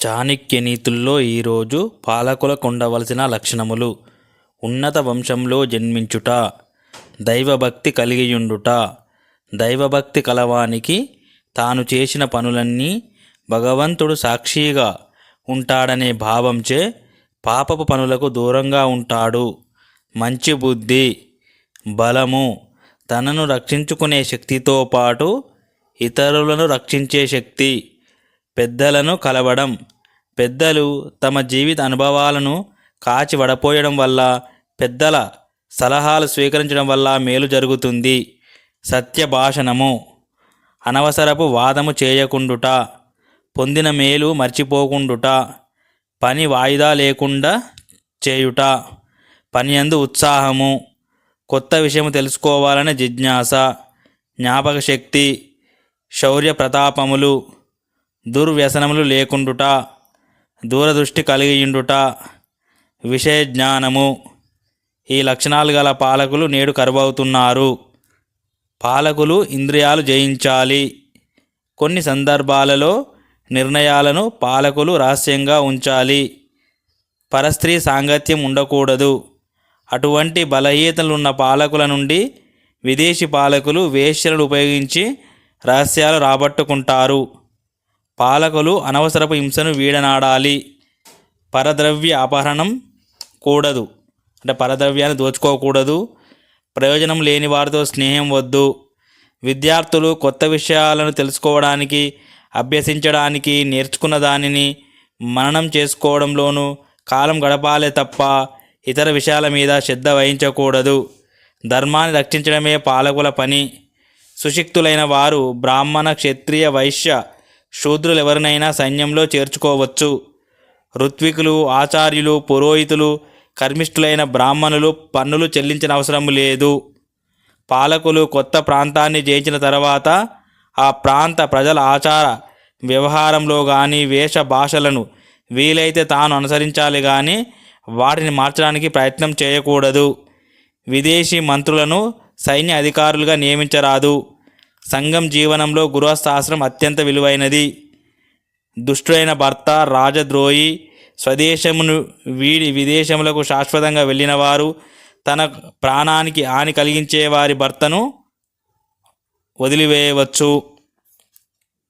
చాణక్య నీతుల్లో ఈరోజు పాలకులకు ఉండవలసిన లక్షణములు: ఉన్నత వంశంలో జన్మించుట, దైవభక్తి కలిగియుండుట. దైవభక్తి కలవానికి తాను చేసిన పనులన్నీ భగవంతుడు సాక్షిగా ఉంటాడనే భావంచే పాపపు పనులకు దూరంగా ఉంటాడు. మంచి బుద్ధి, బలము, తనను రక్షించుకునే శక్తితో పాటు ఇతరులను రక్షించే శక్తి. పెద్దలను కలవడం, పెద్దలు తమ జీవిత అనుభవాలను కాచి వడపోయడం వల్ల, పెద్దల సలహాలు స్వీకరించడం వల్ల మేలు జరుగుతుంది. సత్య భాషణము, అనవసరపు వాదము చేయకుండుట, పొందిన మేలు మర్చిపోకుండుట, పని వాయిదా లేకుండా చేయుట, పని యందు ఉత్సాహము, కొత్త విషయం తెలుసుకోవాలనే జిజ్ఞాస, జ్ఞాపక శక్తి, శౌర్య ప్రతాపములు, దుర్వ్యసనములు లేకుండుట, దూరదృష్టి కలిగియుండుట, విషయ జ్ఞానము. ఈ లక్షణాలు గల పాలకులు నేడు కరువవుతున్నారు. పాలకులు ఇంద్రియాలు జయించాలి. కొన్ని సందర్భాలలో నిర్ణయాలను పాలకులు రహస్యంగా ఉంచాలి. పరస్త్రీ సాంగత్యం ఉండకూడదు. అటువంటి బలహీనతలున్న పాలకుల నుండి విదేశీ పాలకులు వేశ్యలను ఉపయోగించి రహస్యాలు రాబట్టుకుంటారు. పాలకులు అనవసరపు హింసను వీడనాడాలి. పరద్రవ్య అపహరణం కూడదు, అంటే పరద్రవ్యాన్ని దోచుకోకూడదు. ప్రయోజనం లేని వారితో స్నేహం వద్దు. విద్యార్థులు కొత్త విషయాలను తెలుసుకోవడానికి, అభ్యసించడానికి, నేర్చుకున్న దానిని మననం చేసుకోవడంలోనూ కాలం గడపాలే తప్ప ఇతర విషయాల మీద శ్రద్ధ వహించకూడదు. ధర్మాన్ని రక్షించడమే పాలకుల పని. సుశిక్తులైన వారు బ్రాహ్మణ, క్షత్రియ, వైశ్య, శూద్రులు ఎవరినైనా సైన్యంలో చేర్చుకోవచ్చు. ఋత్వికులు, ఆచార్యులు, పురోహితులు, కర్మిష్ఠులైన బ్రాహ్మణులు పన్నులు చెల్లించిన అవసరం లేదు. పాలకులు కొత్త ప్రాంతాన్ని జయించిన తర్వాత ఆ ప్రాంత ప్రజల ఆచార వ్యవహారంలో కానీ, వేష భాషలను వీలైతే తాను అనుసరించాలి కానీ వాటిని మార్చడానికి ప్రయత్నం చేయకూడదు. విదేశీ మంత్రులను సైన్య అధికారులుగా నియమించరాదు. సంఘం జీవనంలో గృహస్థాశ్రమం అత్యంత విలువైనది. దుష్టుడైన భర్త, రాజద్రోహి, స్వదేశమును వీడి విదేశములకు శాశ్వతంగా వెళ్ళినవారు, తన ప్రాణానికి హాని కలిగించే వారి భర్తను వదిలివేయవచ్చు.